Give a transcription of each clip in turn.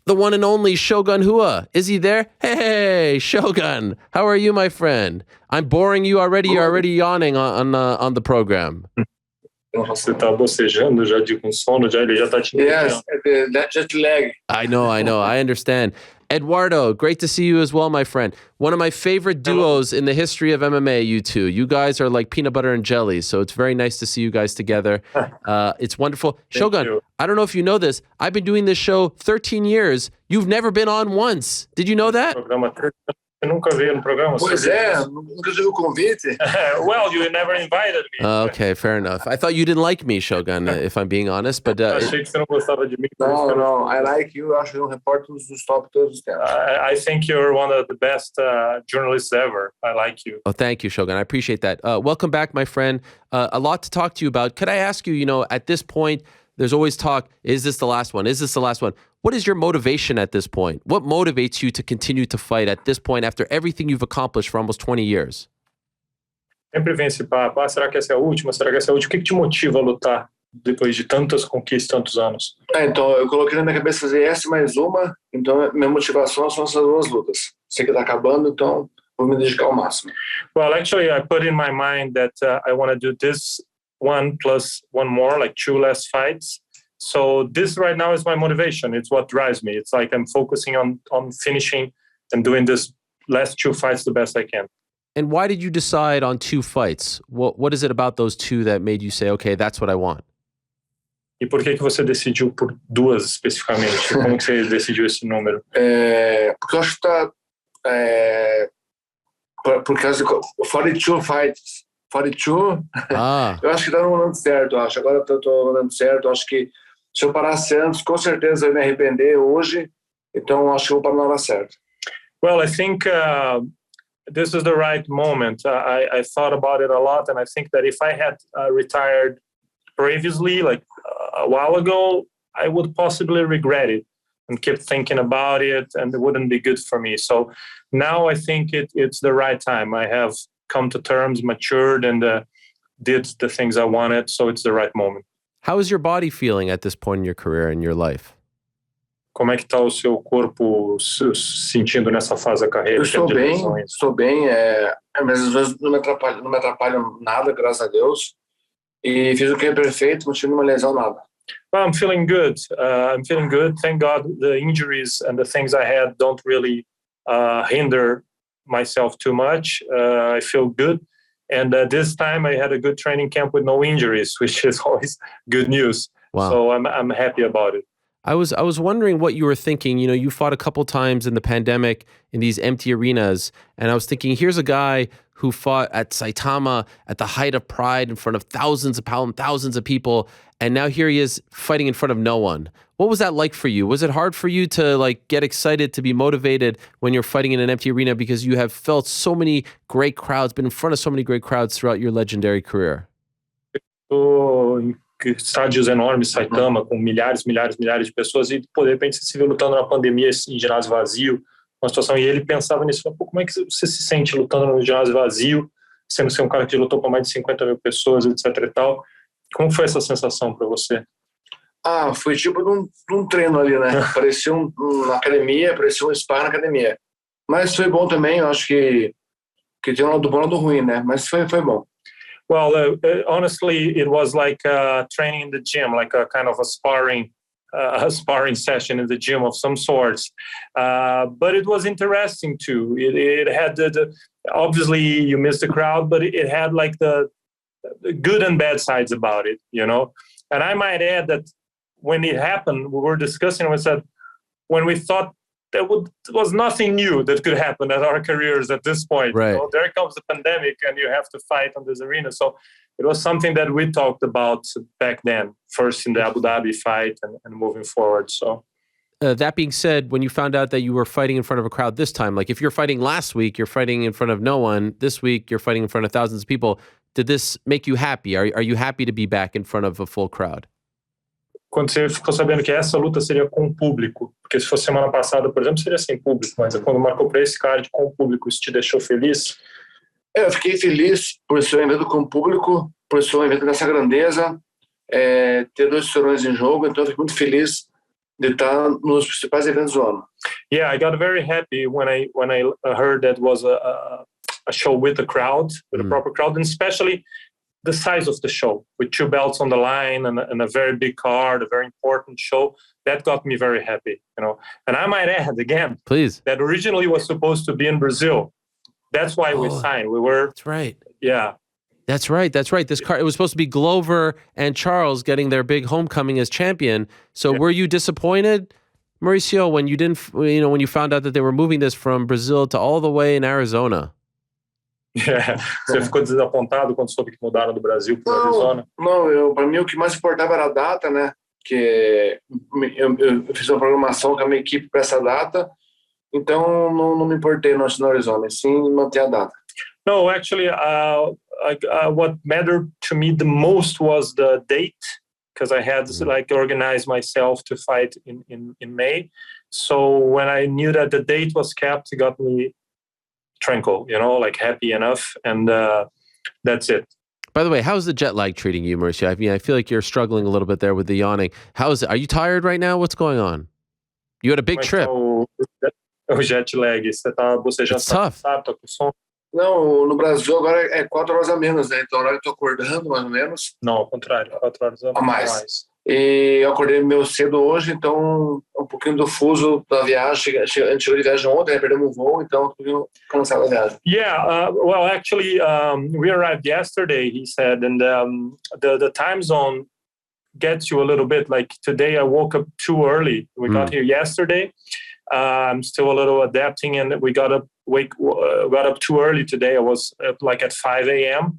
the one and only Shogun Rua. Is he there? Hey, Shogun. How are you, my friend? I'm boring you already. You're already yawning on the program. Você tá bocejando já com sono, ele já tá te Yes, that jet lag. I know. I understand. Eduardo, great to see you as well, my friend. One of my favorite duos in the history of MMA, you two. You guys are like peanut butter and jelly, so it's very nice to see you guys together. It's wonderful. Shogun, I don't know if you know this. I've been doing this show 13 years. You've never been on once. Did you know that? Eu nunca vi no programa. Pois é, nunca tive o convite. Well, you never invited me. Okay, fair enough. I thought you didn't like me, Shogun, if I'm being honest. But Achei que você não gostava de mim. No, I like you. Eu acho que um repórter dos top todos os tempos. I think you're one of the best journalists ever. I like you. Oh, thank you, Shogun. I appreciate that. Welcome back, my friend. A lot to talk to you about. Could I ask you, at this point, there's always talk, is this the last one? Is this the last one? What is your motivation at this point? What motivates you to continue to fight at this point after everything you've accomplished for almost 20 years? Sempre vem esse papo, será que essa é a última? Será que essa é a última? O que te motiva a lutar depois de tantas conquistas, tantos anos? Então, eu coloquei na minha cabeça fazer essa mais uma, então minha motivação são essas duas lutas. Sei que tá acabando, então vou me dedicar ao máximo. Well, actually, I put in my mind that I want to do this one plus one more, like 2 less fights. So this right now is my motivation. It's what drives me. It's like I'm focusing on finishing and doing this last 2 fights the best I can. And why did you decide on 2 fights? What is it about those 2 that made you say, okay, that's what I want? E por que você decidiu por 2 especificamente? Como que você decidiu esse número? Porque eu acho que tá... por causa de 42 fights. 42, eu acho que tá no momento certo, acho. Agora eu tô no momento certo, acho que se eu parasse antes, com certeza eu ia me arrepender hoje, então acho que eu vou parar na hora certa. Well, I think this is the right moment. I thought about it a lot, and I think that if I had retired previously, like a while ago, I would possibly regret it and keep thinking about it, and it wouldn't be good for me. So now I think it's the right time. I have come to terms, matured, and did the things I wanted, so it's the right moment. How is your body feeling at this point in your career and your life? Como é que está o seu corpo se sentindo nessa fase da carreira? Eu estou bem, mas às vezes não me atrapalha nada, graças a Deus. E fiz o que é perfeito, não tive nenhuma lesão, nada. Well, I'm feeling good. Thank God the injuries and the things I had don't really hinder myself too much. I feel good. And this time I had a good training camp with no injuries, which is always good news. Wow. So I'm happy about it. I was wondering what you were thinking. You fought a couple times in the pandemic in these empty arenas, and I was thinking, here's a guy who fought at Saitama at the height of pride in front of thousands of people, and now here he is fighting in front of no one. What was that like for you? Was it hard for you to get excited, to be motivated when you're fighting in an empty arena because you have felt so many great crowds, been in front of so many great crowds throughout your legendary career? Estádios enormes, Saitama, com milhares de pessoas, e de repente você se viu lutando na pandemia em ginásio vazio, uma situação, e ele pensava nisso, como é que você se sente lutando no ginásio vazio, sendo ser um cara que lutou para mais de 50 mil pessoas, etc e tal. Como foi essa sensação para você? Foi tipo num treino ali, né? Parecia na academia, parecia um spa na academia. Mas foi bom também, eu acho que tem um lado bom e um lado ruim, né? Mas foi bom. Well, honestly, it was like training in the gym, like a kind of a sparring session in the gym of some sorts. But it was interesting too. It had obviously you missed the crowd, but it had like the good and bad sides about it, And I might add that when it happened, we were discussing, we said, when we thought there was nothing new that could happen at our careers at this point. Right. There comes the pandemic and you have to fight on this arena. So it was something that we talked about back then, first in the Abu Dhabi fight and moving forward. So that being said, when you found out that you were fighting in front of a crowd this time, like if you're fighting last week, you're fighting in front of no one. This week, you're fighting in front of thousands of people. Did this make you happy? Are you happy to be back in front of a full crowd? Quando você ficou sabendo que essa luta seria com o público, porque se fosse semana passada, por exemplo, seria sem público, mas quando marcou para esse card com o público, isso te deixou feliz? Eu fiquei feliz por ser um evento com o público, por ser um evento dessa grandeza, ter 2 cinturões em jogo, então eu fico muito feliz de estar nos principais eventos do ano. Yeah, I got very happy when I heard that was a show with a crowd, with a proper crowd, and especially the size of the show with 2 belts on the line and a very big card, a very important show. That got me very happy, And I might add again, please, that originally was supposed to be in Brazil. That's why we signed. That's right. Yeah. That's right. This card, it was supposed to be Glover and Charles getting their big homecoming as champion. So were you disappointed, Mauricio, when you didn't, when you found out that they were moving this from Brazil to all the way in Arizona? Yeah. Você ficou desapontado quando soube que mudaram do Brasil para Arizona? Não, para mim o que mais importava era a data, né? Que eu fiz uma programação com a minha equipe para essa data, então não me importei no Arizona, sim manter a data. No, actually, what mattered to me the most was the date, because I had organized myself to fight in May. So when I knew that the date was kept, it got me tranquil, happy enough, and that's it. By the way, how's the jet lag treating you, Mauricio? I mean, I feel like you're struggling a little bit there with the yawning. How is it? Are you tired right now? What's going on? You had a big trip. O jet lag, você tá bocejando, It's tough. Tá com sono? Não, no Brasil agora é 4 horas a menos, né? Então, na hora que eu tô acordando, mais ou menos. Não, ao contrário, 4 horas a mais. E eu acordei meio cedo hoje, então um pouquinho do fuso da viagem. A gente chegou de viagem ontem, perdemos um voo, então um pouquinho cansado da viagem. Yeah, well, actually, we arrived yesterday, he said, and the time zone gets you a little bit. Like today, I woke up too early. We got here yesterday. I'm still a little adapting, and we got up too early today. I was up at 5 a.m.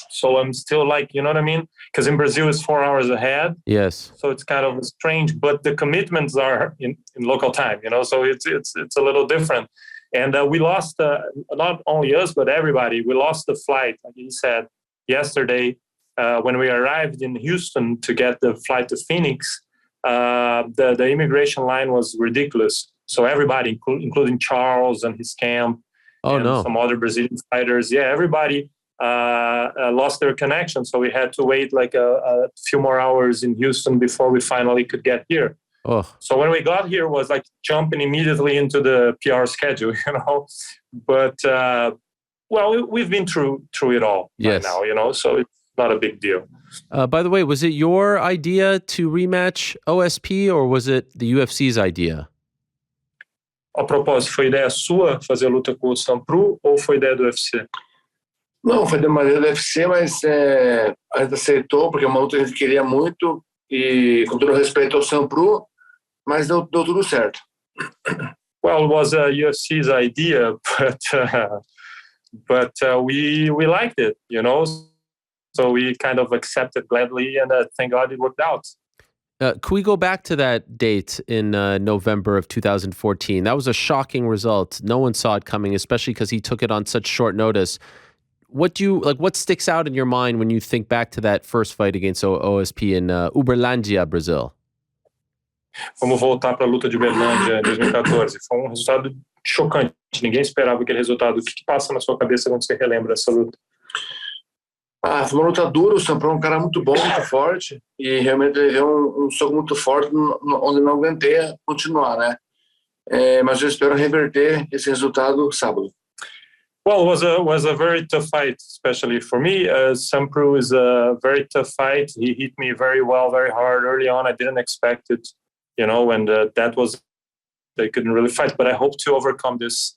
So I'm still you know what I mean? Because in Brazil it's 4 hours ahead. Yes. So it's kind of strange, but the commitments are in local time, so it's a little different. And we lost, not only us, but everybody, we lost the flight, like he said, yesterday when we arrived in Houston to get the flight to Phoenix. The immigration line was ridiculous. So everybody, including Charles and his camp, some other Brazilian fighters, everybody lost their connection. So we had to wait a few more hours in Houston before we finally could get here. So when we got here, it was jumping immediately into the PR schedule, But we've been through it all by now, So it's not a big deal. By the way, was it your idea to rematch OSP or was it the UFC's idea? A propósito, foi ideia sua fazer a luta com o saint-preux ou foi ideia do UFC? Não, foi de maneira do UFC, mas a gente aceitou porque é uma luta que a gente queria muito e com todo respeito ao saint-preux, mas deu tudo certo. Well, it was a UFC's idea, but we liked it, So we kind of accepted gladly, and thank God it worked out. Could we go back to that date in November of 2014? That was a shocking result. No one saw it coming, especially because he took it on such short notice. What sticks out in your mind when you think back to that first fight against OSP in Uberlândia, Brazil? Vamos voltar para a luta de Uberlândia em 2014. Foi um resultado chocante. Ninguém esperava aquele resultado. O que passa na sua cabeça quando você relembra essa luta? Foi uma luta dura, o saint-preux é um cara muito bom, muito forte, e realmente ele deu um soco muito forte onde não aguentei continuar, né? Mas eu espero reverter esse resultado sábado. Well, it was a very tough fight, especially for me. saint-preux is a very tough fight. He hit me very well, very hard early on. I didn't expect it, and they couldn't really fight, but I hope to overcome this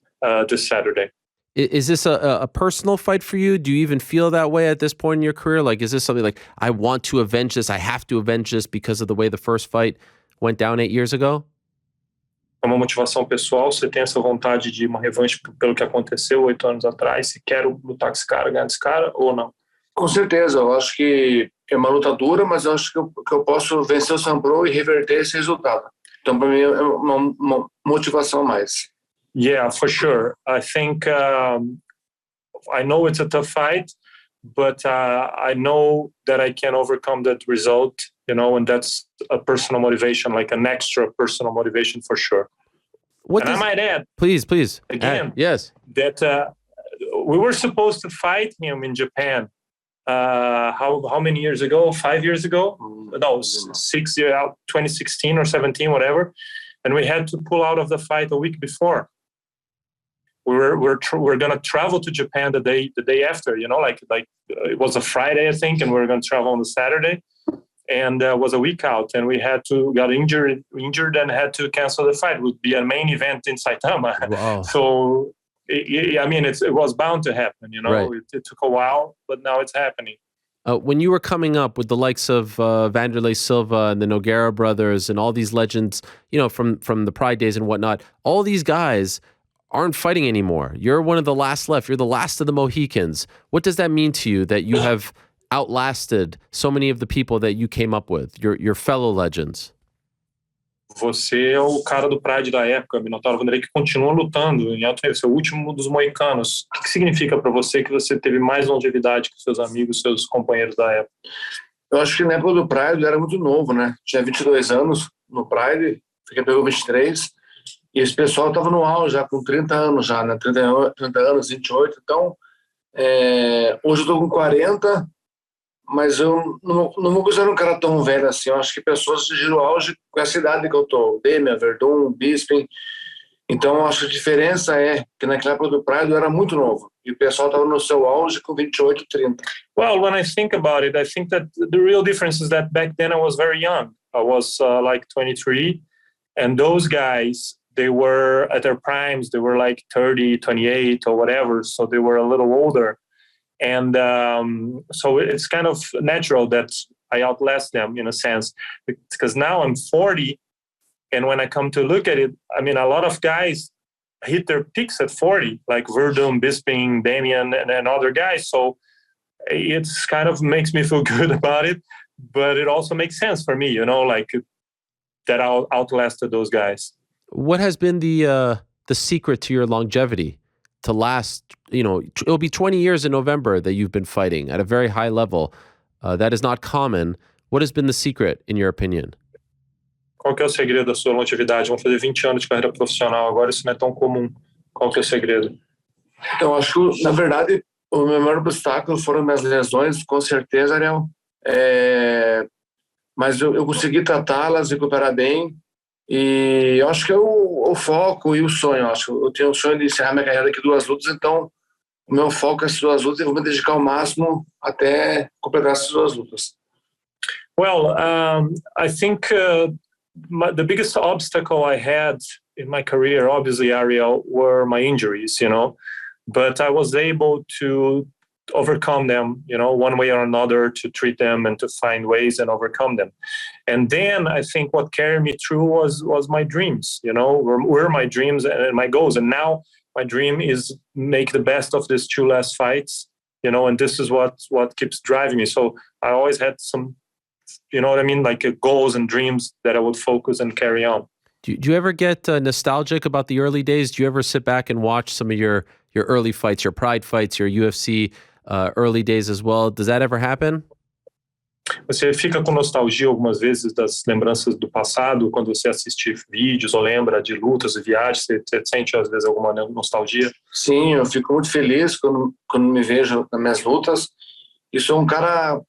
Saturday. Is this a personal fight for you? Do you even feel that way at this point in your career? Is this something I want to avenge this, I have to avenge this because of the way the first fight went down 8 years ago? É uma motivação pessoal? Você tem essa vontade de uma revanche pelo que aconteceu 8 anos atrás? Se quero lutar com esse cara, ganhar desse cara ou não? Com certeza, eu acho que é uma luta dura, mas eu acho que eu posso vencer o saint-preux e reverter esse resultado. Então, para mim, é uma motivação a mais. Yeah, for sure. I think I know it's a tough fight, but I know that I can overcome that result, and that's a personal motivation, an extra personal motivation for sure. I might add, please, again, yes, that we were supposed to fight him in Japan how many years ago? 5 years ago? No, 6 years out, 2016 or 17, whatever. And we had to pull out of the fight a week before. We're gonna travel to Japan the day after. Like it was a Friday, I think, and we were gonna travel on the Saturday, and was a week out, and we got injured and had to cancel the fight. It would be a main event in Saitama. Wow. So it was bound to happen. Right. It took a while, but now it's happening. When you were coming up with the likes of Vanderlei Silva and the Nogueira brothers and all these legends, from the Pride days and whatnot, all these guys aren't fighting anymore. You're one of the last left. You're the last of the Mohicans. What does that mean to you that you have outlasted so many of the people that you came up with, your fellow legends? Você é o cara do Pride da época, Minotauro Vanderlei, que continua lutando em alto nível. Você é o último dos moicanos. O que significa para você que você teve mais longevidade que seus amigos, seus companheiros da época? Eu acho que na época do Pride eu era muito novo, né? Tinha 22 anos no Pride, fiquei pegou 23. E esse pessoal estava no auge já, com 30 anos já, né? 30 anos, 28. Então, hoje eu estou com 40, mas eu não me considero um cara tão velho assim. Eu acho que pessoas atingiram o auge com essa idade que eu estou. Demian, Verdun, Bisping. Então, eu acho que a diferença é que naquela época do Pride eu era muito novo. E o pessoal estava no seu auge com 28, 30. Well, when I think about it, I think that the real difference is that back then I was very young. I was like 23. And those guys, they were at their primes, they were like 30, 28 or whatever. So they were a little older. And so it's kind of natural that I outlast them in a sense, because now I'm 40. And when I come to look at it, I mean, a lot of guys hit their peaks at 40, like Verdun, Bisping, Damian, and other guys. So it's kind of makes me feel good about it. But it also makes sense for me, like that I outlasted those guys. What has been the secret to your longevity to last? It'll be 20 years in November that you've been fighting at a very high level. That is not common. What has been the secret, in your opinion? Qual que é o segredo da sua longevidade? Vamos fazer 20 anos de carreira profissional agora, isso não é tão comum. Qual que é o segredo? Então, acho que, na verdade, o meu maior obstáculo foram minhas lesões, com certeza, Ariel. Mas eu consegui tratá-las, recuperar bem. E eu acho que é o foco e o sonho. Eu tenho o sonho de encerrar minha carreira aqui 2 lutas, então o meu foco é essas 2 lutas e vou me dedicar ao máximo até completar essas 2 lutas. Well, I think the biggest obstacle I had in my career, obviously, Ariel, were my injuries, but I was able to overcome them, one way or another, to treat them and to find ways and overcome them. And then I think what carried me through was my dreams, were my dreams and my goals. And now my dream is make the best of these 2 last fights, and this is what keeps driving me. So I always had some, like goals and dreams that I would focus and carry on. Do you ever get nostalgic about the early days? Do you ever sit back and watch some of your early fights, your Pride fights, your UFC early days as well? Does that ever happen? Você fica com nostalgia algumas vezes das lembranças do passado, quando você assiste vídeos ou lembra de lutas e viagens? Você sente às vezes alguma nostalgia? Sim, eu fico muito feliz quando me vejo nas minhas lutas. E sou um cara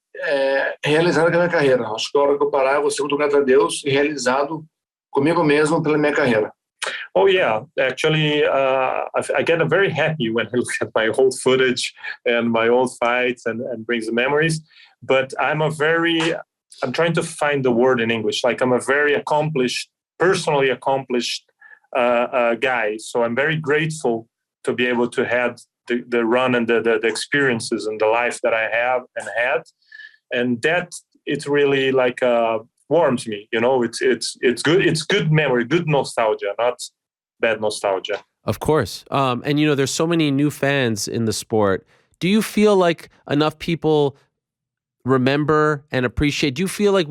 realizado na minha carreira. Acho que a hora que eu parar, eu vou ser muito grato a Deus e realizado comigo mesmo pela minha carreira. Oh yeah, actually, I get very happy when I look at my old footage and my old fights and brings the memories. But I'm trying to find the word in English. Like I'm a very personally accomplished guy. So I'm very grateful to be able to have the run and the experiences and the life that I have and had, and that it really like warms me. It's good. It's good memory, good nostalgia, not bad nostalgia. Of course. And there's so many new fans in the sport. Do you feel like enough people remember and appreciate? Do you feel like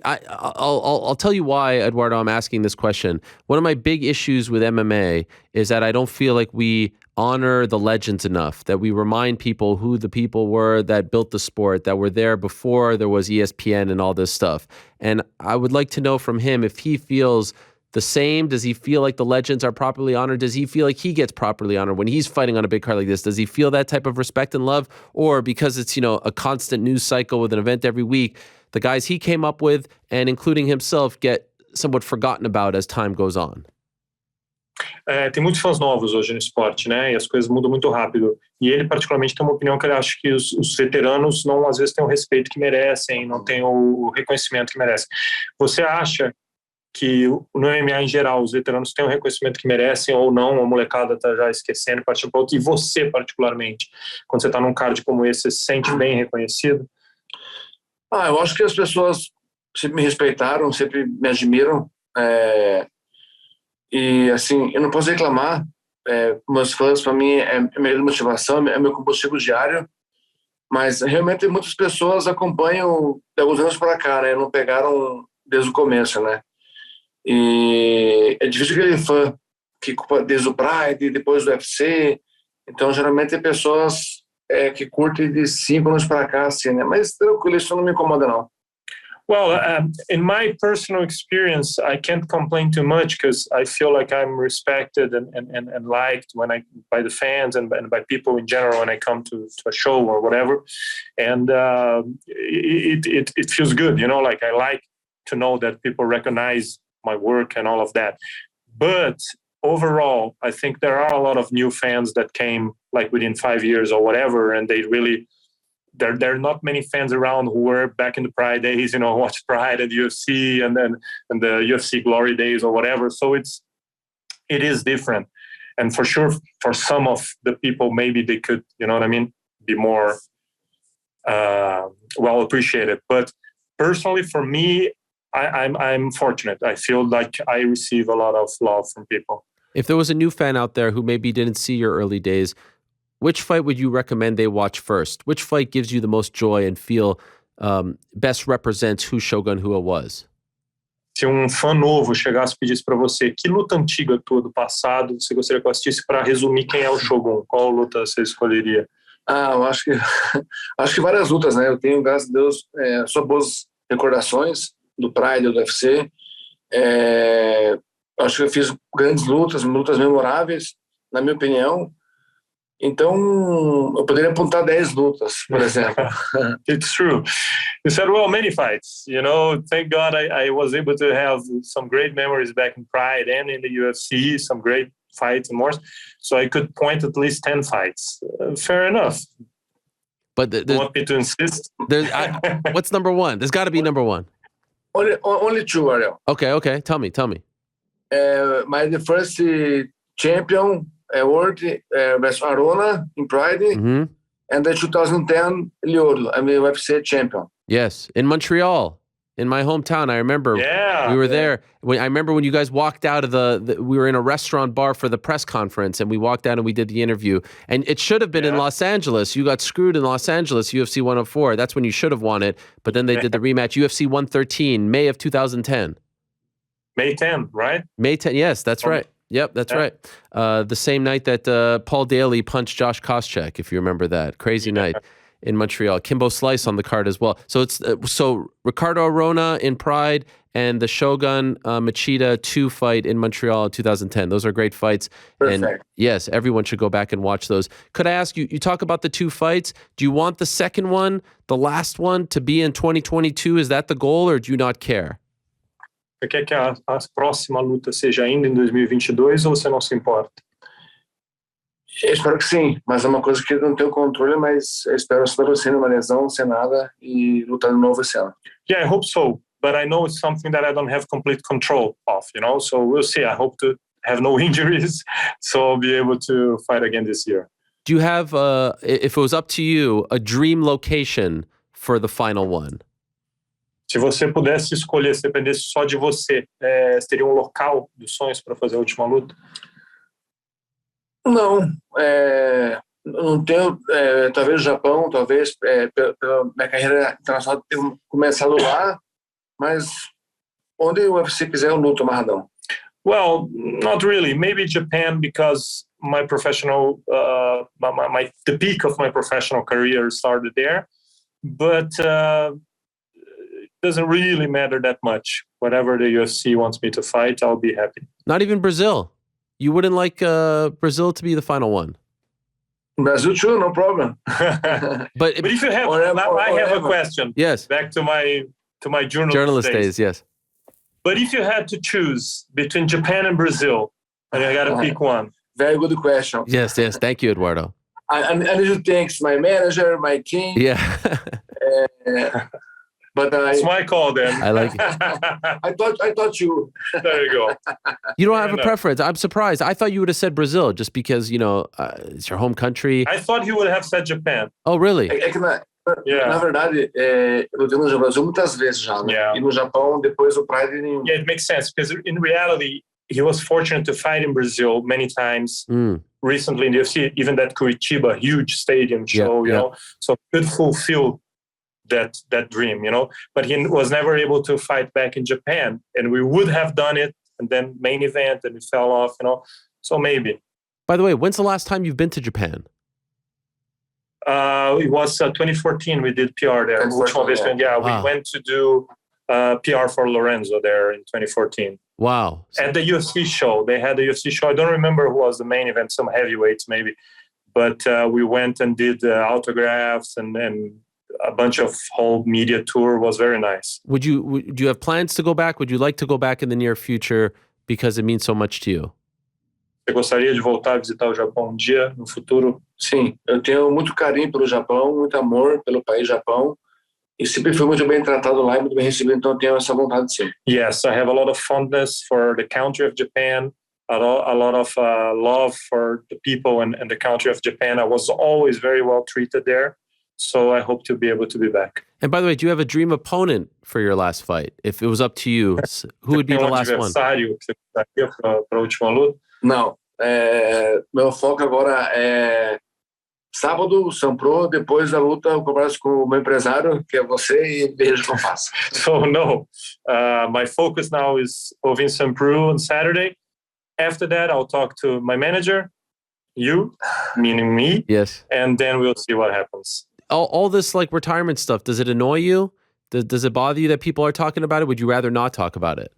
I'll tell you why, Eduardo, I'm asking this question. One of my big issues with MMA is that I don't feel like we honor the legends enough, that we remind people who the people were that built the sport, that were there before there was ESPN and all this stuff. And I would like to know from him if he feels the same? Does he feel like the legends are properly honored? Does he feel like he gets properly honored when he's fighting on a big card like this? Does he feel that type of respect and love? Or because it's, a constant news cycle with an event every week, the guys he came up with, and including himself, get somewhat forgotten about as time goes on? Tem muitos fãs novos hoje no esporte, né? E as coisas mudam muito rápido. E ele, particularmente, tem uma opinião que ele acha que os veteranos não, às vezes, têm o respeito que merecem, não têm o reconhecimento que merecem. Você acha que no MMA em geral os veteranos têm o reconhecimento que merecem ou não? A molecada está já esquecendo e partindo para outro. E você, particularmente, quando você está num card como esse, você se sente bem reconhecido? Eu acho que as pessoas sempre me respeitaram, sempre me admiram. E, assim, eu não posso reclamar. Meus fãs, para mim, é minha motivação, é meu combustível diário. Mas, realmente, muitas pessoas acompanham de alguns anos para cá, né? Não pegaram desde o começo, né? E é difícil aquele fã que desde o Pride, depois do UFC. Então, geralmente, é pessoas que curtem de 5 anos para cá, assim, né? Mas, tranquilo, isso não me incomoda, não. Well, in my personal experience, I can't complain too much because I feel like I'm respected and liked by the fans and by people in general when I come to a show or whatever. And it feels good, like I like to know that people recognize my work and all of that. But overall, I think there are a lot of new fans that came like within 5 years or whatever, and they really... There are not many fans around who were back in the Pride days, watch Pride and UFC and the UFC Glory days or whatever. So it is different. And for sure, for some of the people, maybe they could, be more well appreciated. But personally, for me, I'm fortunate. I feel like I receive a lot of love from people. If there was a new fan out there who maybe didn't see your early days, which fight would you recommend they watch first? Which fight gives you the most joy and feel best represents who Shogun Rua was? Se fã novo chegasse e pedisse para você que luta antiga tua do passado você gostaria que eu assistisse para resumir quem é o Shogun, qual luta você escolheria? Eu acho que várias lutas, né? Eu tenho, graças a Deus, só boas recordações do Pride, do UFC. Acho que eu fiz grandes lutas memoráveis, na minha opinião. Então, eu poderia apontar 10 lutas, por exemplo. It's true. You said, well, many fights. Thank God I was able to have some great memories back in Pride and in the UFC, some great fights and more. So I could point at least 10 fights. Fair enough. But you want me to insist? What's number one? There's got to be number one. Only two, Ariel. Okay. Tell me. The first champion... World versus Arona in Pride, and the 2010 Lyoto, UFC champion. Yes, in Montreal, in my hometown. I remember we were there. I remember when you guys walked out of we were in a restaurant bar for the press conference, and we walked out and we did the interview. And it should have been in Los Angeles. You got screwed in Los Angeles, UFC 104. That's when you should have won it. But then they did the rematch, UFC 113, May of 2010. May 10, right? May 10, yes, that's right. Yep, that's right. The same night that Paul Daly punched Josh Koscheck, if you remember that. Crazy night in Montreal. Kimbo Slice on the card as well. So it's Ricardo Arona in Pride and the Shogun Machida 2 fight in Montreal in 2010. Those are great fights. Perfect. And yes, everyone should go back and watch those. Could I ask you talk about the 2 fights. Do you want the second one, the last one, to be in 2022? Is that the goal, or do you not care? Você quer que a próxima luta seja ainda em 2022 ou você não se importa? Eu espero que sim, mas é uma coisa que eu não tenho controle, mas eu espero sem uma lesão, sem nada, e lutar de novo esse ano. Yeah, I hope so, but I know it's something that I don't have complete control of, so we'll see. I hope to have no injuries, so I'll be able to fight again this year. Do you have, if it was up to you, a dream location for the final one? Se você pudesse escolher, se dependesse só de você, teria local dos sonhos para fazer a última luta? Não, não tenho, talvez o Japão, talvez pela minha carreira internacional ter começado lá, mas onde o UFC quiser eu luto amarradão. Well, not really. Maybe Japan, because my professional, the peak of my professional career started there. But doesn't really matter that much. Whatever the UFC wants me to fight, I'll be happy. Not even Brazil. You wouldn't like Brazil to be the final one? Brazil too, no problem. But if you have, I have a question. Yes. Back to my journalist days. Yes. But if you had to choose between Japan and Brazil, and I got to pick one. Very good question. Yes. Thank you, Eduardo. I need to thank my manager, my team. Yeah. But that's my call then. I like it. I thought you. There you go. You don't have a preference. I'm surprised. I thought you would have said Brazil just because, it's your home country. I thought he would have said Japan. Oh, really? Na verdade, eu lutei no Brasil muitas vezes já, né? Yeah. E no Japão, depois do Pride nenhum. Yeah, it makes sense because in reality, he was fortunate to fight in Brazil many times. Recently in the UFC, even that Curitiba huge stadium show, you know, so could fulfill that dream, but he was never able to fight back in Japan, and we would have done it, and then main event, and it fell off, so maybe. By the way, when's the last time you've been to Japan? It was 2014. We did PR there. We went to do PR for Lorenzo there in 2014. Wow. At the UFC show. They had the UFC show. I don't remember who was the main event, some heavyweights maybe. But we went and did autographs and a bunch of whole media tour. Was very nice. Would you have plans to go back? Would you like to go back in the near future because it means so much to you? Você gostaria de voltar a visitar o Japão dia, no futuro? Sim, eu tenho muito carinho pelo Japão, muito amor pelo país Japão. E sempre fui muito bem tratado lá e muito bem recebido, então eu tenho essa vontade de ser. Yes, I have a lot of fondness for the country of Japan, a lot of love for the people and the country of Japan. I was always very well treated there, so I hope to be able to be back. And by the way, do you have a dream opponent for your last fight? If it was up to you, who would be the last one? Adversário que você gostaria para a última luta? Não, meu foco agora é sábado, saint-preux, depois da luta eu converso com o meu empresário, que é você, e vejo o que eu faço. So no, my focus now is over in saint-preux on Saturday. After that, I'll talk to my manager, you, meaning me. Yes. And then we'll see what happens. All this like retirement stuff, does it annoy you? Does it bother you that people are talking about it? Would you rather not talk about it?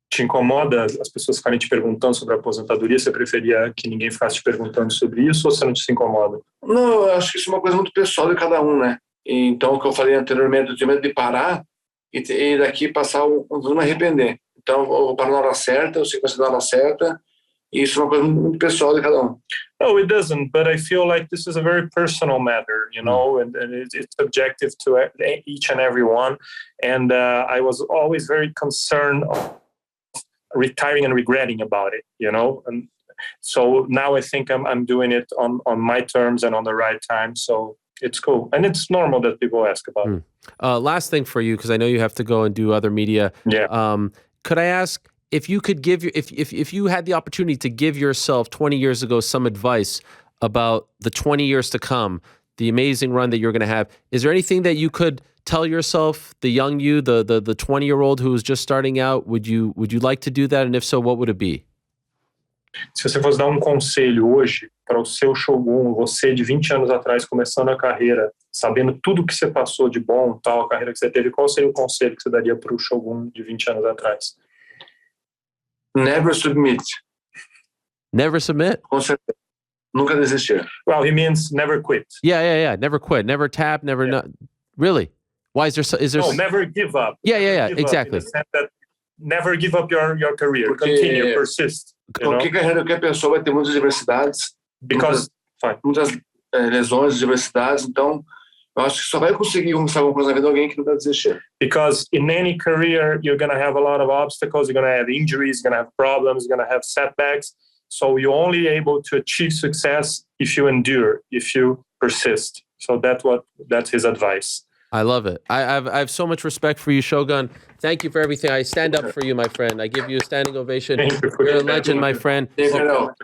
Te incomoda as pessoas ficarem te perguntando sobre a aposentadoria? Você preferia que ninguém ficasse te perguntando sobre isso ou você não te incomoda? Não, eu acho que isso é uma coisa muito pessoal de cada um, né? Então, o que eu falei anteriormente, eu tenho medo de parar e daqui passar um ano me arrepender. Então, eu vou parar na hora certa, eu sei que vai ser na hora certa, e isso é uma coisa muito pessoal de cada um. No, it doesn't, but I feel like this is a very personal matter, and it's subjective to each and every one. And I was always very concerned of retiring and regretting about it, and so now I think I'm doing it on my terms and on the right time, so it's cool, and it's normal that people ask about it. Last thing for you, because I know you have to go and do other media. Could I ask if you could give if you had the opportunity to give yourself 20 years ago some advice about the 20 years to come, the amazing run that you're going to have, is there anything that you could tell yourself, the young you, the 20-year-old who was just starting out? Would you like to do that? And if so, what would it be? Se você fosse dar conselho hoje para o seu Shogun, você de 20 anos atrás, começando a carreira, sabendo tudo que você passou de bom, tal, a carreira que você teve, qual seria o conselho que você daria para o Shogun de 20 anos atrás? Never submit. Never submit? Com certeza. Nunca desistir. Well, he means never quit. Yeah. Never quit. Never tap. Never. No, really? Why is there? No, never give up. Yeah. Exactly. Never give up your career. Porque, continue, persist. Qualquer carreira, qualquer pessoa vai ter muitas adversidades. Muitas lesões, adversidades. Então, eu acho que só vai conseguir começar alguma coisa na vida alguém que não vai desistir. Because in any career, you're going to have a lot of obstacles. You're going to have injuries. You're going to have problems. You're going to have setbacks. So you're only able to achieve success if you endure, if you persist. So that's his advice. I love it. I have so much respect for you, Shogun. Thank you for everything. I stand up for you, my friend. I give you a standing ovation. You're a legend, my friend.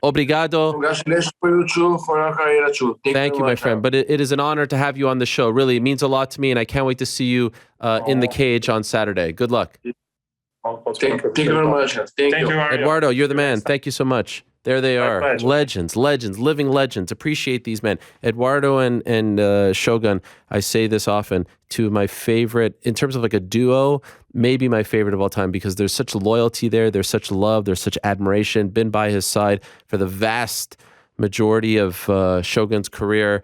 Obrigado. Congratulations for you too, for your career too. Thank you, my friend. But it is an honor to have you on the show. Really, it means a lot to me, and I can't wait to see you in the cage on Saturday. Good luck. Thank you very much. Thank you. Eduardo, you're the man. Thank you so much. There they My are. pleasure. Legends, living legends. Appreciate these men. Eduardo and Shogun, I say this often, two of my favorite, in terms of like a duo, maybe my favorite of all time, because there's such loyalty there. There's such love. There's such admiration. Been by his side for the vast majority of Shogun's career.